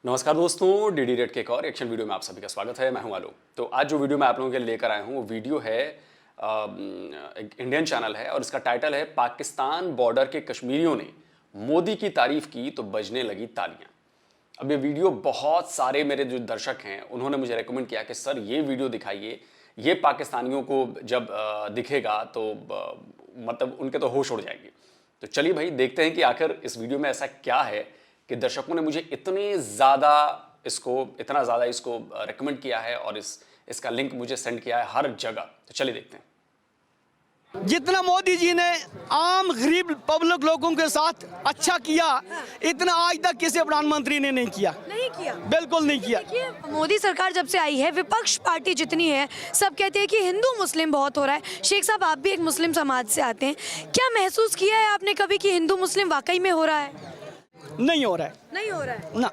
नमस्कार दोस्तों, DD red के एक और एक्शन वीडियो में आप सभी का स्वागत है। मैं हूं आलोक। तो आज जो वीडियो मैं आप लोगों के लिए लेकर आया हूं वो वीडियो है एक इंडियन चैनल है और इसका टाइटल है पाकिस्तान बॉर्डर के कश्मीरियों ने मोदी की तारीफ की तो बजने लगी तालियां। अब ये वीडियो बहुत सारे मेरे जो दर्शक हैं उन्होंने मुझे रेकमेंड किया कि सर ये वीडियो दिखाइए, ये पाकिस्तानियों को जब दिखेगा तो मतलब उनके तो होश उड़ जाएंगे। तो चलिए भाई देखते हैं कि आखिर इस वीडियो में ऐसा क्या है कि दर्शकों ने मुझे इतना ज़्यादा इसको रेकमेंड किया है और इसका लिंक मुझे सेंड किया है हर जगह। तो चलिए देखते हैं। जितना मोदी जी ने आम गरीब पब्लिक लोगों के साथ अच्छा किया, इतना आज तक किसी प्रधानमंत्री ने नहीं किया। बिल्कुल नहीं किया। देखिए, मोदी सरकार जब से आई है, विपक्ष पार्टी जितनी है सब कहते हैं कि हिंदू मुस्लिम बहुत हो रहा है। शेख साहब, आप भी एक मुस्लिम समाज से आते हैं, क्या महसूस किया है आपने कभी कि हिंदू मुस्लिम वाकई में हो रहा है? नहीं हो रहा है। नहीं हो रहा है ना।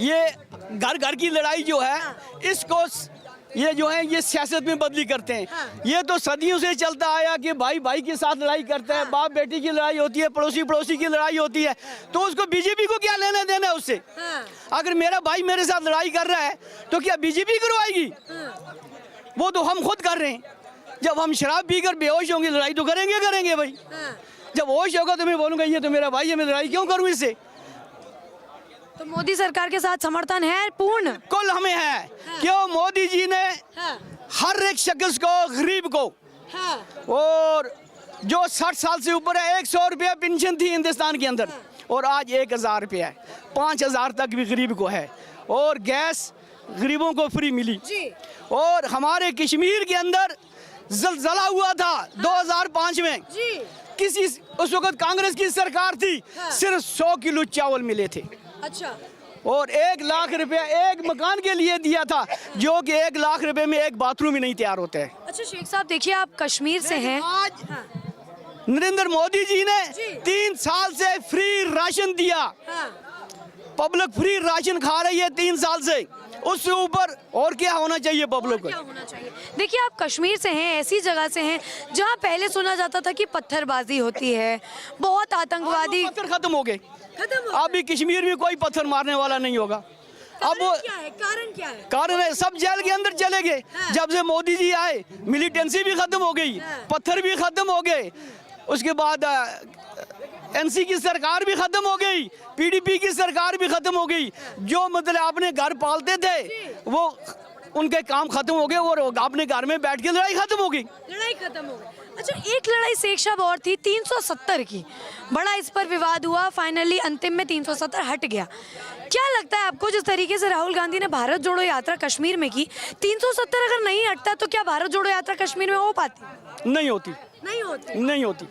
ये घर घर की लड़ाई जो है, इसको ये जो है ये सियासत में बदली करते हैं। ये तो सदियों से चलता आया कि भाई भाई के साथ लड़ाई करता है, बाप बेटी की लड़ाई होती है, पड़ोसी पड़ोसी की लड़ाई होती है, तो उसको बीजेपी को क्या लेना देना है उससे? अगर मेरा भाई मेरे साथ लड़ाई कर रहा है तो क्या बीजेपी करवाएगी? वो तो हम खुद कर रहे हैं। जब हम शराब पीकर बेहोश होंगे लड़ाई तो करेंगे भाई। जब होश होगा तो मैं बोलूंगा ये तो मेरा भाई है, मैं लड़ाई क्यों करूं इससे? तो मोदी सरकार के साथ समर्थन है पूर्ण? कुल हमें है। क्यों? मोदी जी ने हर एक शख्स को, गरीब को और जो 60 साल से ऊपर है 100 रुपया पेंशन थी हिंदुस्तान के अंदर और आज 1000 रुपया है, 5000 तक भी गरीब को है और गैस गरीबों को फ्री मिली जी। और हमारे कश्मीर के अंदर जलजला हुआ था 2005 में जी। किसी उस वक्त कांग्रेस की सरकार थी, सिर्फ 100 किलो चावल मिले थे। अच्छा। और 1 लाख रुपया एक मकान के लिए दिया था, जो कि 1 लाख रुपए में एक बाथरूम ही नहीं तैयार होता है। अच्छा शेख साहब, देखिए आप कश्मीर से हैं। आज नरेंद्र मोदी जी ने 3 साल से फ्री राशन दिया। पब्लिक फ्री राशन खा रही है 3 साल से। उससे ऊपर और क्या होना चाहिए पब्लिक को? देखिए, आप कश्मीर से हैं, ऐसी जगह से हैं जहां पहले सुना जाता था कि पत्थरबाजी होती है, बहुत आतंकवादी। पत्थर खत्म हो गए। अभी कश्मीर में कोई पत्थर मारने वाला नहीं होगा। अब वो कारण क्या है? कारण है सब जेल के अंदर चले गए। जब से मोदी जी आए मिलिटेंसी भी खत्म हो गई, पत्थर भी खत्म हो गए, उसके बाद एनसी की सरकार भी खत्म हो गई, पीडीपी की सरकार भी खत्म हो गई। जो मतलब अपने घर पालते थे वो उनके काम खत्म हो गए और अपने घर में बैठ के लड़ाई खत्म हो गई। अच्छा, एक लड़ाई शेख साहब और थी 370 की, बड़ा इस पर विवाद हुआ, फाइनली अंतिम में 370 हट गया। क्या लगता है आपको, जिस तरीके से राहुल गांधी ने भारत जोड़ो यात्रा कश्मीर में की, 370 अगर नहीं हटता तो क्या भारत जोड़ो यात्रा कश्मीर में हो पाती? नहीं होती।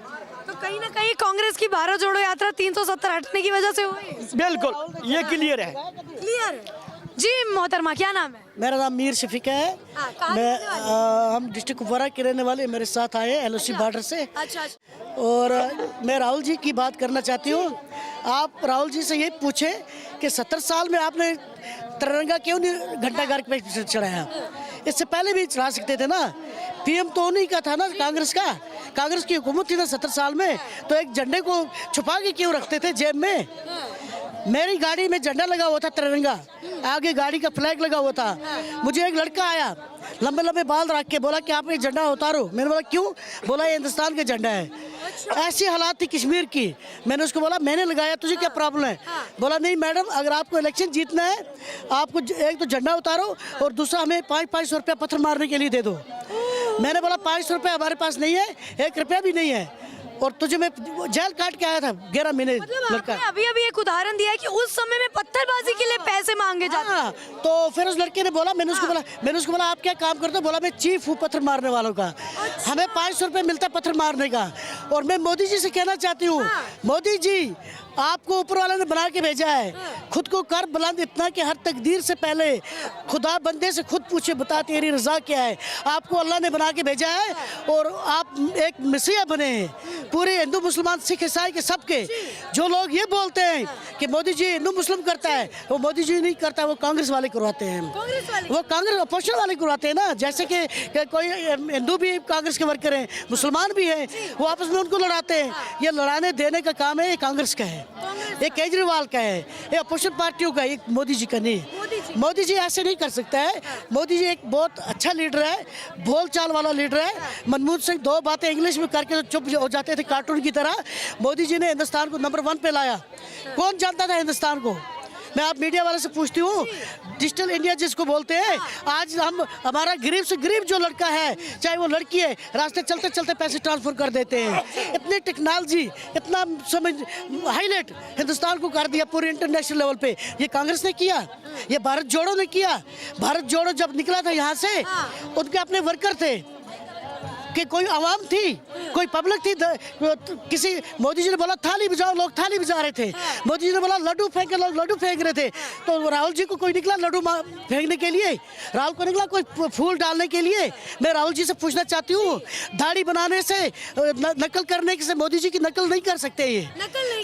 तो कहीं ना कहीं कांग्रेस की भारत जोड़ो यात्रा 370 हटने की वजह से हुई। बिल्कुल, ये क्लियर है। जी मोहतरमा, क्या नाम है? मेरा नाम मीर शफीक है। हम डिस्ट्रिक्ट कुपवारा के रहने वाले, मेरे साथ आए एलओसी बॉर्डर से। अच्छा। और मैं राहुल जी की बात करना चाहती हूँ। आप राहुल जी से ये पूछें कि 70 साल में आपने तिरंगा क्यों नहीं घंटाघर पे चढ़ाया? इससे पहले भी चढ़ा सकते थे ना। पीएम तो उन्हीं का था ना, कांग्रेस का। कांग्रेस की हुकूमत थी ना 70 साल में, तो एक झंडे को छुपा के क्यों रखते थे जेब में? मेरी गाड़ी में झंडा लगा हुआ था तिरंगा, आगे गाड़ी का फ्लैग लगा हुआ था। मुझे एक लड़का आया लंबे लंबे बाल रख के, बोला कि आप ये झंडा उतारो। मैंने बोला क्यों? बोला ये हिंदुस्तान का झंडा है। ऐसी हालात थी कश्मीर की। मैंने उसको बोला मैंने लगाया, तुझे क्या प्रॉब्लम है? बोला नहीं मैडम, अगर आपको इलेक्शन जीतना है आपको एक तो झंडा उतारो और दूसरा हमें 500 रुपया पत्थर मारने के लिए दे दो। मैंने बोला 500 रुपया हमारे पास नहीं है, 1 रुपया भी नहीं है, और तुझे मैं जेल काट के आया था 11 महीने। लड़का अभी एक उदाहरण दिया है कि उस समय में पत्थरबाजी के लिए पैसे मांगे जाते हैं। तो फिर उस लड़के ने बोला, मैंने उसको बोला आप क्या काम करते हो? बोला मैं चीफ हूँ पत्थर मारने वालों का। हमें 500 रुपये मिलता है पत्थर मारने का। और मैं मोदी जी से कहना चाहती हूँ, मोदी जी आपको ऊपर वाले ने बना के भेजा है, खुद को कर बुलंद इतना कि हर तकदीर से पहले खुदा बंदे से खुद पूछे बता तेरी रजा क्या है। आपको अल्लाह ने बना के भेजा है और आप एक मसीहा बने हैं पूरे हिंदू मुसलमान सिख ईसाई के सबके। जो लोग ये बोलते हैं कि मोदी जी हिंदू मुस्लिम करता है, वो मोदी जी नहीं करता, वो कांग्रेस वाले करवाते हैं। वो कांग्रेस अपोजिशन वाले करवाते हैं ना। जैसे कि कोई हिंदू भी कांग्रेस के वर्कर हैं, मुसलमान भी हैं, वो आपस में उनको लड़ाते हैं। ये लड़ाने देने का काम है, ये कांग्रेस का है। ये केजरीवाल का है, ये अपोजिशन पार्टियों का, एक मोदी जी का नहीं। मोदी जी ऐसे नहीं कर सकता है। मोदी जी एक बहुत अच्छा लीडर है, बोल चाल वाला लीडर है। मनमोहन सिंह 2 बातें इंग्लिश में करके चुप हो जाते थे कार्टून की तरह। मोदी जी ने हिंदुस्तान को नंबर 1 पे लाया। कौन जानता था हिंदुस्तान को? मैं आप मीडिया वाले से पूछती हूँ, डिजिटल इंडिया जिसको बोलते हैं, आज हमारा गरीब से गरीब जो लड़का है, चाहे वो लड़की है, रास्ते चलते चलते पैसे ट्रांसफर कर देते हैं। इतनी टेक्नोलॉजी, इतना समझ हाईलाइट हिंदुस्तान को कर दिया पूरे इंटरनेशनल लेवल पे। ये कांग्रेस ने किया, ये भारत जोड़ो ने किया। भारत जोड़ो जब निकला था यहाँ से, उनके अपने वर्कर थे कि कोई आवाम थी, कोई पब्लिक थी। किसी मोदी जी ने बोला थाली बजाओ, लोग थाली बजा रहे थे। मोदी जी ने बोला लड्डू फेंके, लोग लड्डू फेंक रहे थे। तो राहुल जी को कोई निकला लड्डू फेंकने के लिए, राहुल को निकला कोई फूल डालने के लिए। मैं राहुल जी से पूछना चाहती हूँ, दाढ़ी बनाने से, नकल करने से मोदी जी की नकल नहीं कर सकते ये।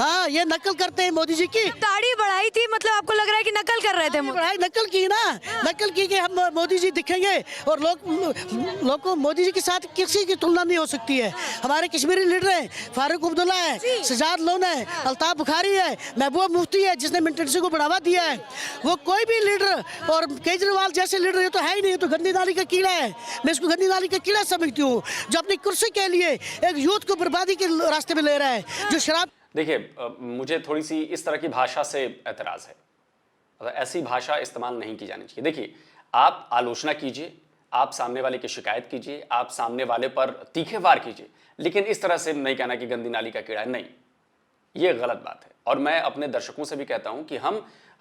हाँ, ये नकल करते हैं मोदी जी की। दाढ़ी बढ़ाई थी, मतलब आपको लग रहा है कि नकल कर रहे थे? नकल की ना, नकल की कि हम मोदी जी दिखेंगे और लोग को मोदी जी के साथ किसी की तुलना नहीं हो सकती है। हमारे कश्मीरी लीडर हैं, फारूक अब्दुल्ला है, सजाद लोन है, अल्ताफ बुखारी है, महबूबा मुफ्ती है, जिसने मिलिटेंसी को बढ़ावा दिया है। वो कोई भी लीडर, और केजरीवाल जैसे लीडर ये तो है ही नहीं, तो गंदी नाली का कीड़ा है। मैं इसको गंदी नाली का कीड़ा समझती हूँ, जो अपनी कुर्सी के लिए एक यूथ को बर्बादी के रास्ते में ले रहा है, जो शराब। देखिए, मुझे थोड़ी सी इस तरह की भाषा से एतराज है। ऐसी भाषा इस्तेमाल नहीं की जानी चाहिए। देखिए, आप आलोचना कीजिए, आप सामने वाले की शिकायत कीजिए, आप सामने वाले पर तीखे वार कीजिए, लेकिन इस तरह से नहीं कहना कि गंदी नाली का कीड़ा है। नहीं, ये गलत बात है। और मैं अपने दर्शकों से भी कहता हूं कि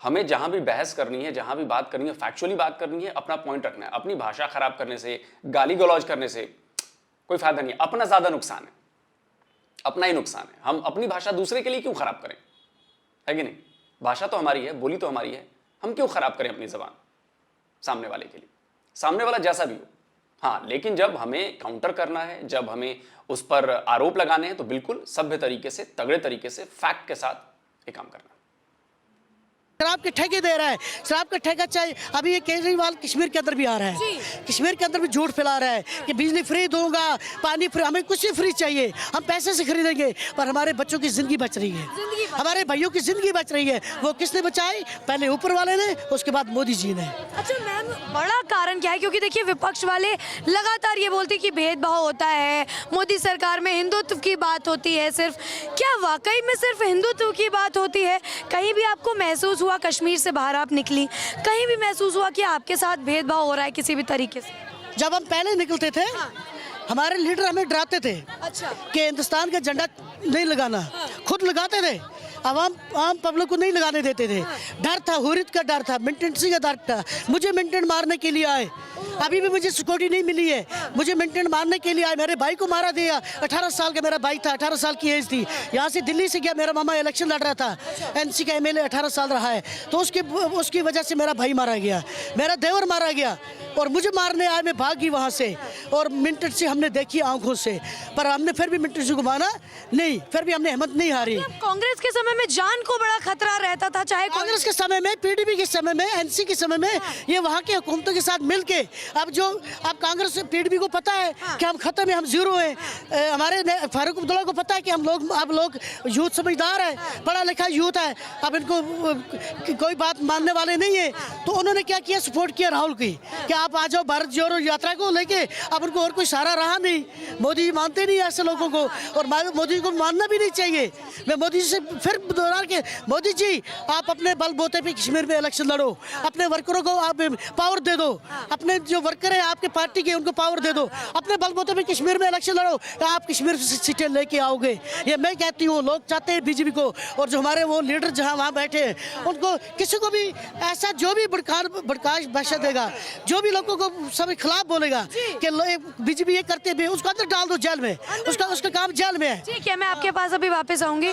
हमें जहां भी बहस करनी है, जहां भी बात करनी है, फैक्चुअली बात करनी है, अपना पॉइंट रखना है। अपनी भाषा खराब करने से, गाली गलौज करने से कोई फायदा नहीं है। अपना ज्यादा नुकसान है, अपना ही नुकसान है। हम अपनी भाषा दूसरे के लिए क्यों खराब करें, है कि नहीं? भाषा तो हमारी है, बोली तो हमारी है, हम क्यों खराब करें अपनी जबान सामने वाले के लिए, सामने वाला जैसा भी हो। हाँ, लेकिन जब हमें काउंटर करना है, जब हमें उस पर आरोप लगाने हैं, तो बिल्कुल सभ्य तरीके से, तगड़े तरीके से, फैक्ट के साथ ये काम करना है। शराब के ठेके दे रहा है, शराब का ठेका चाहिए। अभी ये केजरीवाल कश्मीर के अंदर भी आ रहा है, कश्मीर के अंदर भी झूठ फैला रहा है कि बिजली फ्री दूंगा, पानी फ्री, हमें कुछ भी फ्री चाहिए, हम पैसे से खरीदेंगे। पर हमारे बच्चों की जिंदगी बच रही है, हमारे भाइयों की जिंदगी बच रही है। वो किसने बचाई? पहले ऊपर वाले ने, उसके बाद मोदी जी ने। अच्छा मैम, बड़ा कारण क्या है? क्योंकि देखिए, विपक्ष वाले लगातार ये बोलते कि भेदभाव होता है, मोदी सरकार में हिंदुत्व की बात होती है सिर्फ। क्या वाकई में सिर्फ हिंदुत्व की बात होती है? कहीं भी आपको महसूस हुआ, कश्मीर से बाहर आप निकली, कहीं भी महसूस हुआ कि आपके साथ भेदभाव हो रहा है किसी भी तरीके से? जब हम पहले निकलते थे, हमारे लीडर हमें डराते थे कि हिंदुस्तान का झंडा नहीं लगाना, खुद लगाते थे, आम पब्लिक को नहीं लगाने देते थे। डर था, हुर्रियत का डर था, मिलिटेंसी का डर था। मुझे मिलिटेंट मारने के लिए आए, अभी भी मुझे सिक्योरिटी नहीं मिली है, मुझे मिलिटेंट मारने के लिए आए। मेरे भाई को मारा दिया, 18 साल का मेरा भाई था, 18 साल की एज थी। यहाँ से दिल्ली से गया, मेरा मामा इलेक्शन लड़ रहा था, एनसी का एमएलए 18 साल रहा है, तो उसकी वजह से मेरा भाई मारा गया, मेरा देवर मारा गया, और मुझे मारने आए। मैं भाग गई वहाँ से, और मिलिटेंसी हमने देखी आंखों से, पर हमने फिर भी मिलिटेंसी को माना नहीं, फिर भी हमने हिम्मत नहीं हारी। कांग्रेस के समय में जान को बड़ा खतरा रहता था, चाहे कांग्रेस के समय में, पीडीपी के समय में, एनसी के समय में, ये वहाँ के हुकूमतों के साथ मिलके, अब कांग्रेस पीडीपी को पता है कि हम खत्म है, हम जीरो हैं। हमारे फारूक अब्दुल्ला को पता है कि अब लोग यूथ समझदार है, पढ़ा लिखा यूथ है, अब इनको कोई बात मानने वाले नहीं है। तो उन्होंने क्या किया? सपोर्ट किया राहुल की कि आप आ जाओ भारत जोड़ो यात्रा को लेके। अब उनको और कोई सहारा रहा नहीं, मोदी जी मानते नहीं ऐसे लोगों को, और मोदी जी को मानना भी नहीं चाहिए। मैं मोदी जी से फिर दोहरा के, मोदी जी आप अपने बलबूते पे कश्मीर में इलेक्शन लड़ो, अपने वर्करों को आप पावर दे दो, अपने जो वर्कर है आपके पार्टी के उनको पावर दे दो, अपने बलबूते पे कश्मीर में इलेक्शन लड़ो, आप कश्मीर से सीटें लेके आओगे। ये मैं कहती हूँ, लोग चाहते हैं बीजेपी को, और जो हमारे वो लीडर जहाँ वहाँ बैठे हैं, उनको किसी को भी ऐसा जो भी भड़काश भाषा देगा, जो भी लोगों को सब खिलाफ बोलेगा कि बीजेपी ये करते हैं, उसको अंदर डाल दो जेल में, उसका काम जेल में है। ठीक है, मैं आपके पास अभी वापस आऊंगी।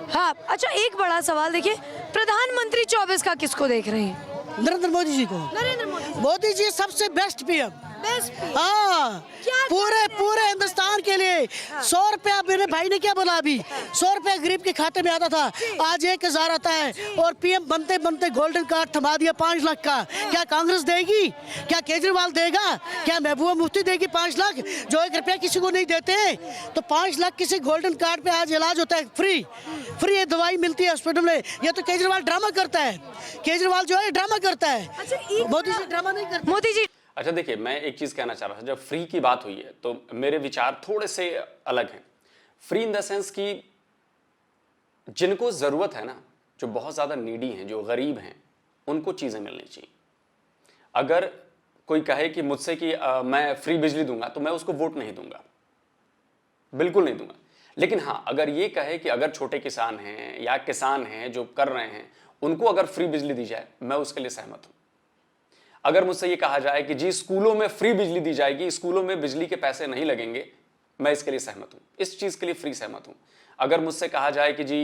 हाँ, अच्छा एक बड़ा सवाल, देखिए प्रधानमंत्री 24 का किसको देख रहे हैं? नरेंद्र मोदी जी को। नरेंद्र मोदी मोदी जी सबसे बेस्ट पीएम, Best PM। हाँ, क्या पूरे हिंदुस्तान के लिए 100 रुपया, मेरे भाई ने क्या बोला अभी, 100 रुपया गरीब के खाते में आता था, आज 1000 आता है। और पीएम बनते बनते गोल्डन कार्ड थमा दिया 5 लाख का। क्या कांग्रेस देगी? क्या केजरीवाल देगा? क्या महबूबा मुफ्ती देगी 5 लाख, जो 1 रुपया किसी को नहीं देते? तो 5 लाख किसी गोल्डन कार्ड पे आज इलाज होता है, फ्री दवाई मिलती है हॉस्पिटल में। ये तो केजरीवाल ड्रामा करता है, केजरीवाल जो है ड्रामा करता है। अच्छा, एक मोदी जी ड्रामा नहीं करते। मोदी जी अच्छा देखिए, मैं एक चीज़ कहना चाह रहा था, जब फ्री की बात हुई है तो मेरे विचार थोड़े से अलग हैं। फ्री इन द सेंस कि जिनको ज़रूरत है ना, जो बहुत ज़्यादा नीडी हैं, जो गरीब हैं, उनको चीज़ें मिलनी चाहिए। अगर कोई कहे कि मुझसे कि मैं फ्री बिजली दूंगा, तो मैं उसको वोट नहीं दूंगा, बिल्कुल नहीं दूंगा। लेकिन हाँ, अगर ये कहे कि अगर छोटे किसान हैं या किसान हैं जो कर रहे हैं, उनको अगर फ्री बिजली दी जाए, मैं उसके लिए सहमत हूं। अगर मुझसे ये कहा जाए कि जी स्कूलों में फ्री बिजली दी जाएगी, स्कूलों में बिजली के पैसे नहीं लगेंगे, मैं इसके लिए सहमत हूं, इस चीज़ के लिए फ्री सहमत हूं। अगर मुझसे कहा जाए कि जी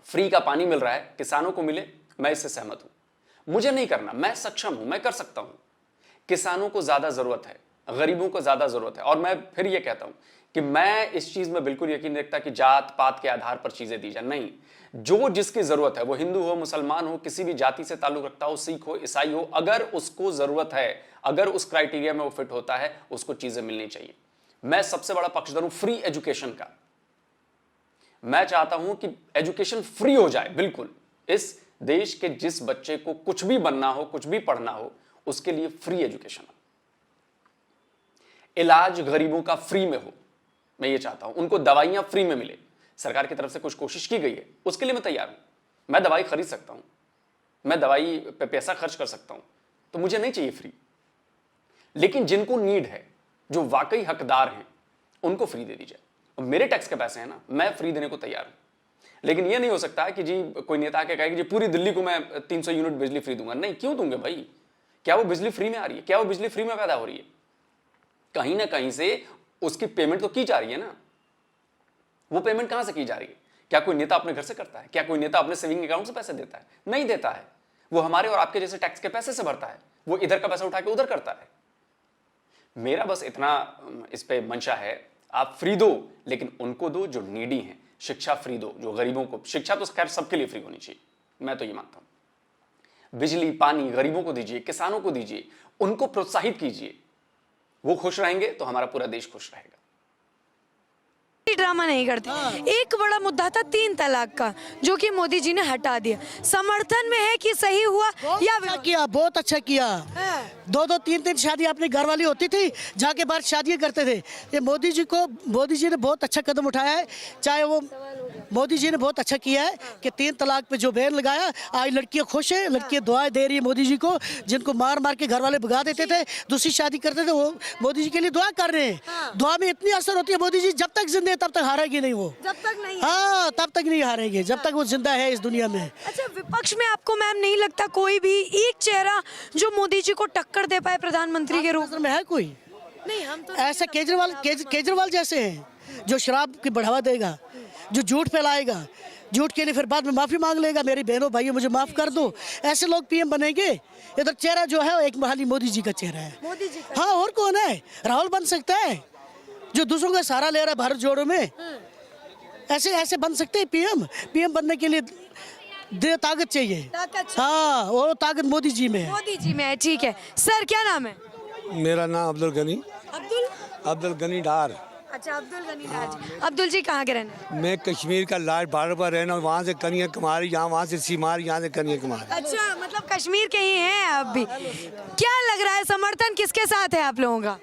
फ्री का पानी मिल रहा है, किसानों को मिले, मैं इससे सहमत हूं। मुझे नहीं करना, मैं सक्षम हूं, मैं कर सकता हूं। किसानों को ज़्यादा ज़रूरत है, गरीबों को ज़्यादा ज़रूरत है। और मैं फिर ये कहता हूं कि मैं इस चीज़ में बिल्कुल यकीन नहीं रखता कि जात पात के आधार पर चीज़ें दी जाए, नहीं। जो जिसकी ज़रूरत है, वो हिंदू हो, मुसलमान हो, किसी भी जाति से ताल्लुक़ रखता हो, सिख हो, ईसाई हो, अगर उसको ज़रूरत है, अगर उस क्राइटेरिया में वो फिट होता है, उसको चीज़ें मिलनी चाहिए। मैं सबसे बड़ा पक्षधर हूं फ्री एजुकेशन का। मैं चाहता हूं कि एजुकेशन फ्री हो जाए, बिल्कुल। इस देश के जिस बच्चे को कुछ भी बनना हो, कुछ भी पढ़ना हो, उसके लिए फ्री एजुकेशन हो। इलाज गरीबों का फ्री में हो, मैं ये चाहता हूं। उनको दवाइयां फ्री में मिले। सरकार की तरफ से कुछ कोशिश की गई है, उसके लिए मैं तैयार हूं। मैं दवाई खरीद सकता हूं, मैं दवाई पे पैसा खर्च कर सकता हूं, तो मुझे नहीं चाहिए फ्री। लेकिन जिनको नीड है, जो वाकई हकदार हैं, उनको फ्री दे दी जाए। और मेरे टैक्स के पैसे हैं ना, मैं फ्री देने को तैयार हूं। लेकिन ये नहीं हो सकता है कि जी कोई नेता आके कहे कि जी पूरी दिल्ली को मैं 300 यूनिट बिजली फ्री दूंगा। नहीं, क्यों दूंगे भाई? क्या वो बिजली फ्री में आ रही है? क्या वो बिजली फ्री में पैदा हो रही है? कहीं ना कहीं से उसकी पेमेंट तो की जा रही है ना। वो पेमेंट कहां से की जा रही है? क्या कोई नेता अपने घर से करता है? क्या कोई नेता अपने सेविंग अकाउंट से पैसे देता है? नहीं देता है। वो हमारे और आपके जैसे टैक्स के पैसे से भरता है। वो इधर का पैसा उठा के उधर करता है। मेरा बस इतना इस पे मंशा है, आप फ्री दो, लेकिन उनको दो जो नीडी हैं। शिक्षा फ्री दो, जो गरीबों को। शिक्षा तो खैर सबके लिए फ्री होनी चाहिए, मैं तो ये मानता हूं। बिजली पानी गरीबों को दीजिए, किसानों को दीजिए, उनको प्रोत्साहित कीजिए। वो खुश रहेंगे तो हमारा पूरा देश खुश रहेगा। ड्रामा नहीं करते। एक बड़ा मुद्दा था 3 तलाक का, जो कि मोदी जी ने हटा दिया। समर्थन में है कि सही हुआ या अच्छा किया, बहुत अच्छा किया। 2-2 3-3 शादी अपनी घरवाली होती थी, जाके बाहर शादियां करते थे। ये मोदी जी ने बहुत अच्छा कदम उठाया है। चाहे वो मोदी जी ने बहुत अच्छा किया है कि 3 तलाक पे जो बैन लगाया, आज लड़कियां खुश है, लड़कियां दुआएं दे रही है मोदी जी को। जिनको मार मार के घर वाले भगा देते थे, दूसरी शादी करते थे, वो मोदी जी के लिए दुआ कर रहे हैं। दुआ में इतनी असर होती है, मोदी जी जब तक जिंदा है तब तक हारेगी नहीं वो। जब तक नहीं, हाँ, तब तक नहीं हारेंगे, जब तक वो जिंदा है इस दुनिया में। अच्छा, विपक्ष में आपको मैम नहीं लगता कोई भी एक चेहरा जो मोदी जी को टक्कर दे पाए प्रधानमंत्री के रूप में है कोई? नहीं, हम तो ऐसा केजरीवाल जैसे हैं, जो शराब की बढ़ावा देगा, जो झूठ फैलाएगा, झूठ के लिए फिर बाद में माफी मांग लेगा, मेरी बहनों भाइयों मुझे माफ कर दो। ऐसे लोग पीएम बनेंगे। इधर चेहरा जो है एक महाली मोदी जी का चेहरा है। मोदी जी का। हाँ, और कौन है? राहुल बन सकता है, जो दूसरों का सहारा ले रहा है भारत जोड़ो में। ऐसे बन सकते हैं पीएम बनने के लिए ताकत चाहिए। हाँ, वो ताकत मोदी जी में है। मोदी जी में है, ठीक है। सर क्या नाम है? मेरा नाम अब्दुल गनी अब्दुल गनी डार। अच्छा, अब्दुल गनी डार। अब्दुल जी कहाँ के रहने? मैं कश्मीर का लाल बॉर्डर पर रहना, वहाँ से कनिया कुमारी, यहाँ वहाँ से सीमार, यहाँ से कनिया कुमारी। अच्छा, मतलब कश्मीर के ही हैं आप भी। क्या लग रहा है, समर्थन किसके साथ है आप लोगों का?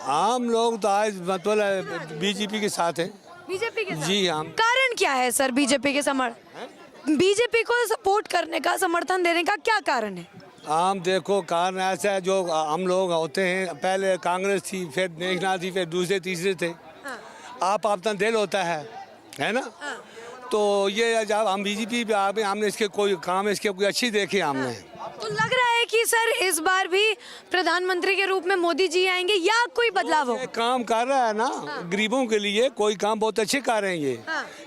आम लोग तो आज मतलब बीजेपी के साथ हैं। बीजेपी के साथ? जी हाँ। कारण क्या है सर बीजेपी के बीजेपी को सपोर्ट करने का, समर्थन देने का क्या कारण है? आम देखो, कारण ऐसा है, जो हम लोग होते हैं, पहले कांग्रेस थी, फिर नेशनल थी, फिर दूसरे तीसरे थे। आप अपना दिल होता है ना। तो ये जब हम बीजेपी पे आ गए, हमने इसके कोई काम इसके कोई अच्छी देखे हमने। तो लग रहा है कि सर इस बार भी प्रधानमंत्री के रूप में मोदी जी आएंगे या कोई बदलाव हो? काम कर रहा है ना गरीबों के लिए, कोई काम बहुत अच्छे कर रहे हैं ये।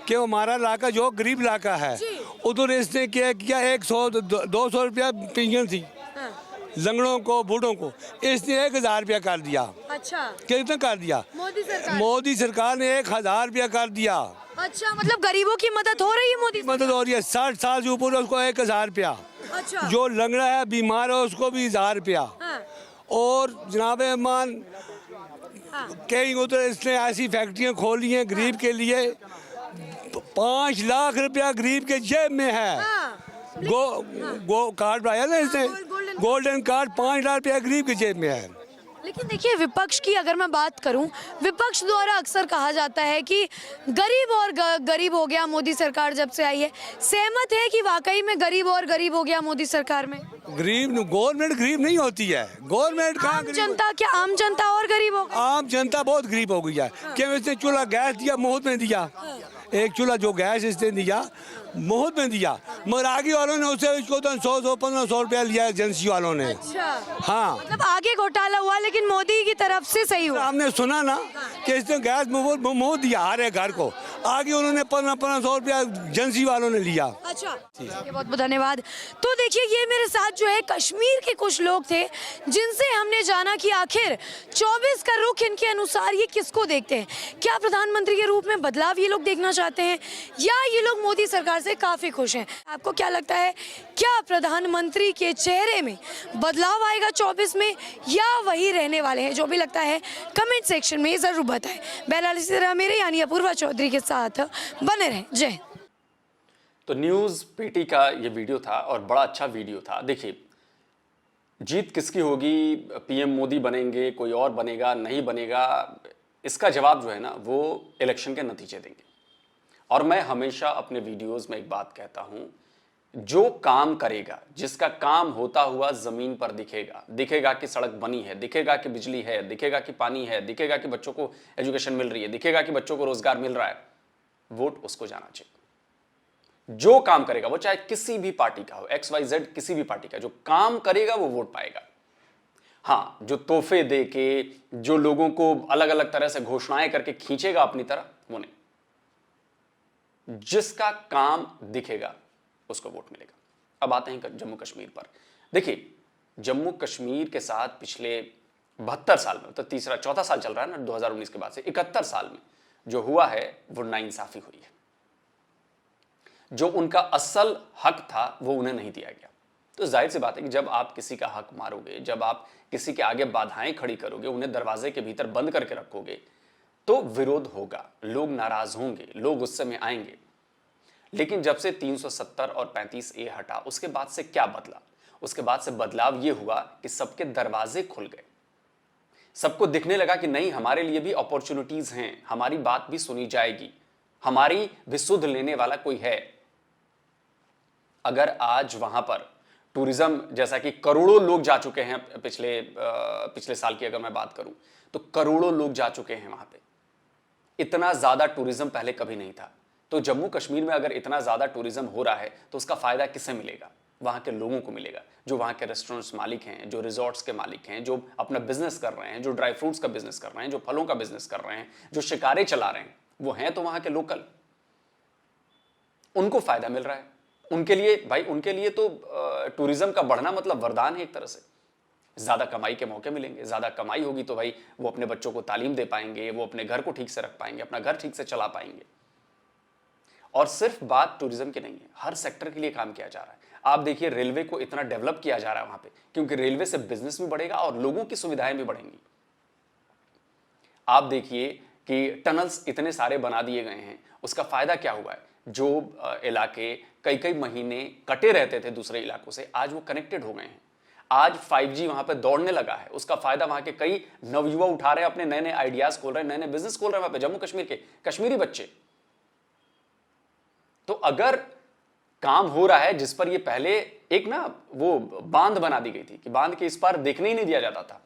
कि हमारा इलाका जो गरीब इलाका है, उधर इसने क्या 100-200 रुपया पेंशन थी, लंगड़ों को, बूढ़ों को, इसने 1000 रुपया कर दिया। अच्छा, कितना कर दिया? मोदी सरकार ने 1000 रुपया कर दिया। अच्छा, मतलब गरीबों की मदद हो रही है मोदी मदद हो रही है। 60 साल से ऊपर है उसको 1000 रुपया। अच्छा, जो लंगड़ा है, बीमार है, उसको भी 1000 रुपया। हाँ, और जनाब मान हाँ, कहीं उधर इसने ऐसी फैक्ट्रियां खोली हैं गरीब के लिए, 5 लाख रुपया गरीब के जेब में है। हाँ, गो कार्ड बनाया ना इसने, गोल्डन कार्ड, 5 लाख रुपया गरीब के जेब में है। लेकिन देखिए, विपक्ष की अगर मैं बात करूं, विपक्ष द्वारा अक्सर कहा जाता है कि गरीब और गरीब हो गया मोदी सरकार जब से आई है। सहमत है कि वाकई में गरीब और गरीब हो गया मोदी सरकार में? गरीब, गवर्नमेंट गरीब नहीं होती है। गवर्नमेंट कहाँ आम जनता, क्या आम जनता और गरीब हो गई? आम जनता बहुत गरीब हो गई है। क्यों? इसने चूल्हा गैस दिया, मुफ्त में दिया। एक चूल्हा जो गैस इसने दिया, मुफ्त में दिया, मगर आगे वालों ने उसे इसको तो 100-100-1500 रुपया लिया एजेंसी वालों ने। अच्छा, हाँ, मतलब आगे घोटाला हुआ लेकिन मोदी की तरफ से सही हुआ। हमने सुना ना कि इसने गैस मुफ्त दिया हर एक घर को, आगे उन्होंने 1500 रुपया एजेंसी वालों ने लिया। अच्छा, बहुत बहुत धन्यवाद। तो देखिए, ये मेरे साथ जो है कश्मीर के कुछ लोग थे जिनसे हमने जाना कि आखिर 24 का रुख इनके अनुसार ये किसको देखते हैं। क्या प्रधानमंत्री के रूप में बदलाव ये लोग देखना चाहते हैं, या ये लोग मोदी सरकार से काफी खुश हैं? आपको क्या लगता है, क्या प्रधानमंत्री के चेहरे में बदलाव आएगा 24 में, या वही रहने वाले हैं? जो भी लगता है कमेंट सेक्शन में जरूर बताएं। बहरहाल इसी तरह मेरे यानी अपूर्वा चौधरी के साथ बने रहें। जय। तो न्यूज़ पेटी का ये वीडियो था और बड़ा अच्छा वीडियो था। देखिए, जीत किसकी होगी, पीएम मोदी बनेंगे, कोई और बनेगा, नहीं बनेगा, इसका जवाब जो है ना वो इलेक्शन के नतीजे देंगे। और मैं हमेशा अपने वीडियोस में एक बात कहता हूं, जो काम करेगा, जिसका काम होता हुआ जमीन पर दिखेगा कि सड़क बनी है, दिखेगा कि बिजली है, दिखेगा कि पानी है, दिखेगा कि बच्चों को एजुकेशन मिल रही है, दिखेगा कि बच्चों को रोजगार मिल रहा है, वोट उसको जाना चाहिए। जो काम करेगा, वो चाहे किसी भी पार्टी का हो, XYZ किसी भी पार्टी का, जो काम करेगा वो वोट पाएगा। हाँ, जो तोहफे दे के, जो लोगों को अलग अलग तरह से घोषणाएं करके खींचेगा अपनी तरह, वो नहीं। जिसका काम दिखेगा उसको वोट मिलेगा। अब आते हैं जम्मू कश्मीर पर। देखिए, जम्मू कश्मीर के साथ पिछले 72 साल में, तो तीसरा चौथा साल चल रहा है ना 2019 के बाद से, 71 साल में जो हुआ है वो नाइंसाफी हुई है। जो उनका असल हक था वो उन्हें नहीं दिया गया। तो जाहिर सी बात है कि जब आप किसी का हक मारोगे, जब आप किसी के आगे बाधाएं खड़ी करोगे, उन्हें दरवाजे के भीतर बंद करके रखोगे, तो विरोध होगा, लोग नाराज होंगे, लोग गुस्से में आएंगे। लेकिन जब से 370 और 35A हटा, उसके बाद से क्या बदला? उसके बाद से बदलाव यह हुआ कि सबके दरवाजे खुल गए, सबको दिखने लगा कि नहीं, हमारे लिए भी अपॉर्चुनिटीज हैं, हमारी बात भी सुनी जाएगी, हमारी भी सुध लेने वाला कोई है। अगर आज वहां पर टूरिज्म, जैसा कि करोड़ों लोग जा चुके हैं, पिछले साल की अगर मैं बात करूं तो करोड़ों लोग जा चुके हैं वहां पे, इतना ज्यादा टूरिज्म पहले कभी नहीं था। तो जम्मू कश्मीर में अगर इतना ज्यादा टूरिज्म हो रहा है तो उसका फायदा किसे मिलेगा? वहां के लोगों को मिलेगा, जो वहां के रेस्टोरेंट्स मालिक हैं, जो रिजॉर्ट्स के मालिक हैं, जो अपना बिजनेस कर रहे हैं, जो ड्राई फ्रूट्स का बिजनेस कर रहे हैं, जो फलों का बिजनेस कर रहे हैं, जो शिकारे चला रहे हैं, वो हैं तो वहां के लोकल, उनको फायदा मिल रहा है। उनके लिए भाई, उनके लिए तो टूरिज्म का बढ़ना मतलब वरदान है एक तरह से। ज्यादा कमाई के मौके मिलेंगे, ज्यादा कमाई होगी तो भाई वो अपने बच्चों को तालीम दे पाएंगे, वो अपने घर को ठीक से रख पाएंगे, अपना घर ठीक से चला पाएंगे। और सिर्फ बात टूरिज्म की नहीं है, हर सेक्टर के लिए काम किया जा रहा है। आप देखिए, रेलवे को इतना डेवलप किया जा रहा है वहां पे, क्योंकि रेलवे से बिजनेस भी बढ़ेगा और लोगों की सुविधाएं भी बढ़ेंगी। आप देखिए कि टनल्स इतने सारे बना दिए गए हैं, उसका फायदा क्या हुआ है? जो इलाके कई कई महीने कटे रहते थे दूसरे इलाकों से, आज वो कनेक्टेड हो गए हैं। आज 5G वहां पे दौड़ने लगा है, उसका फायदा वहां के कई नवयुवा उठा रहे हैं, अपने नए नए आइडियाज खोल रहे हैं, नए नए बिजनेस खोल रहे हैं वहां पे, जम्मू कश्मीर के कश्मीरी बच्चे। तो अगर काम हो रहा है, जिस पर ये पहले एक ना वो बांध बना दी गई थी कि बांध के इस पार देखने ही नहीं दिया जाता था,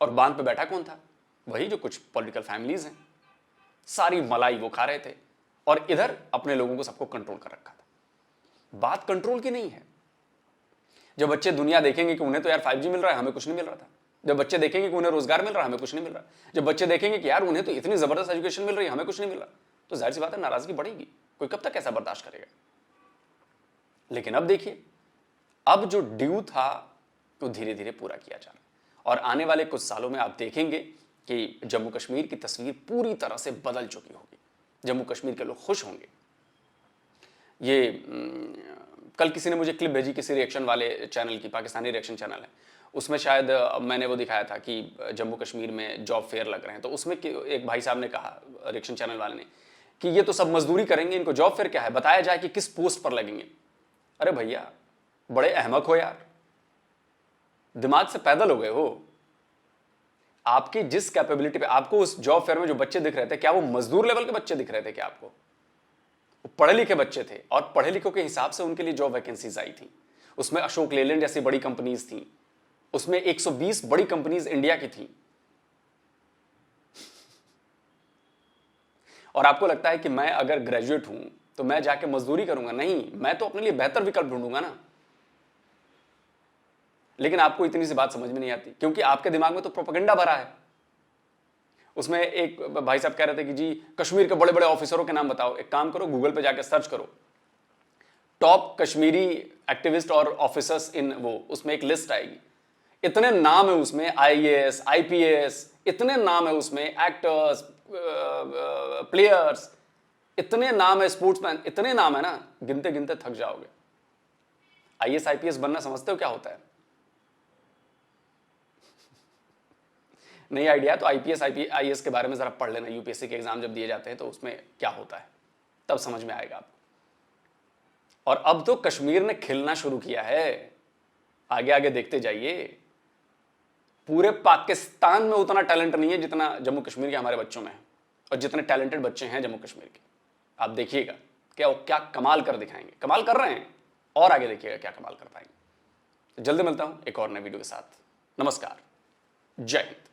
और बांध पे बैठा कौन था? वही जो कुछ पॉलिटिकल फैमिलीज हैं, सारी मलाई वो खा रहे थे, और इधर अपने लोगों को सबको कंट्रोल कर रखा था। बात कंट्रोल की नहीं है। जब बच्चे दुनिया देखेंगे कि उन्हें तो यार 5G मिल रहा है, हमें कुछ नहीं मिल रहा था, जब बच्चे देखेंगे कि उन्हें रोजगार मिल रहा है, हमें कुछ नहीं मिल रहा, जब बच्चे देखेंगे कि यार उन्हें तो इतनी जबरदस्त एजुकेशन मिल रही है, हमें कुछ नहीं मिल रहा, तो जाहिर सी बात है नाराजगी बढ़ेगी। कोई कब तक ऐसा बर्दाश्त करेगा? लेकिन अब देखिए, अब जो ड्यू था वो धीरे धीरे पूरा किया जा रहा है। और आने वाले कुछ सालों में आप देखेंगे कि जम्मू कश्मीर की तस्वीर पूरी तरह से बदल चुकी होगी। जम्मू कश्मीर के लोग खुश होंगे। ये कल किसी ने मुझे क्लिप भेजी किसी रिएक्शन वाले चैनल की, पाकिस्तानी रिएक्शन चैनल है, उसमें शायद मैंने वो दिखाया था कि जम्मू कश्मीर में जॉब फेयर लग रहे हैं। तो उसमें एक भाई साहब ने कहा, रिएक्शन चैनल वाले ने, कि ये तो सब मजदूरी करेंगे, इनको जॉब फेयर क्या है, बताया जाए कि किस पोस्ट पर लगेंगे। अरे भैया, बड़े अहमक हो यार, दिमाग से पैदल हो गए हो। आपकी जिस कैपेबिलिटी पे आपको उस जॉब फेयर में जो बच्चे दिख रहे थे, क्या वो मजदूर लेवल के बच्चे दिख रहे थे क्या आपको? वो पढ़े लिखे बच्चे थे और पढ़े लिखों के हिसाब से उनके लिए जॉब वैकेंसीज आई थी। उसमें अशोक लेलैंड जैसी बड़ी कंपनीज थी, उसमें 120 बड़ी कंपनीज इंडिया की थी। और आपको लगता है कि मैं अगर ग्रेजुएट हूं तो मैं जाके मजदूरी करूंगा? नहीं, मैं तो अपने लिए बेहतर विकल्प ढूंढूंगा ना। लेकिन आपको इतनी सी बात समझ में नहीं आती, क्योंकि आपके दिमाग में तो प्रोपेगेंडा भरा है। उसमें एक भाई साहब कह रहे थे कि जी कश्मीर के बड़े बड़े ऑफिसरों के नाम बताओ। एक काम करो, गूगल पे जाके सर्च करो टॉप कश्मीरी एक्टिविस्ट और ऑफिसर्स इन वो, उसमें एक लिस्ट आएगी। इतने नाम है उसमें, IAS, IPS, इतने नाम है उसमें, एक्टर्स, प्लेयर्स, इतने नाम है, स्पोर्ट्समैन, इतने नाम है ना, गिनते गिनते थक जाओगे। IAS IPS बनना समझते हो क्या होता है? नहीं आइडिया तो IPS IAS के बारे में जरा पढ़ लेना। UPSC के एग्जाम जब दिए जाते हैं तो उसमें क्या होता है तब समझ में आएगा आपको। और अब तो कश्मीर ने खिलना शुरू किया है, आगे आगे देखते जाइए। पूरे पाकिस्तान में उतना टैलेंट नहीं है जितना जम्मू कश्मीर के हमारे बच्चों में है, और जितने टैलेंटेड बच्चे हैं जम्मू कश्मीर के, आप देखिएगा क्या वो क्या कमाल कर दिखाएंगे। कमाल कर रहे हैं, और आगे देखिएगा क्या कमाल कर पाएंगे। जल्दी मिलता हूं एक और नए वीडियो के साथ। नमस्कार, जय हिंद।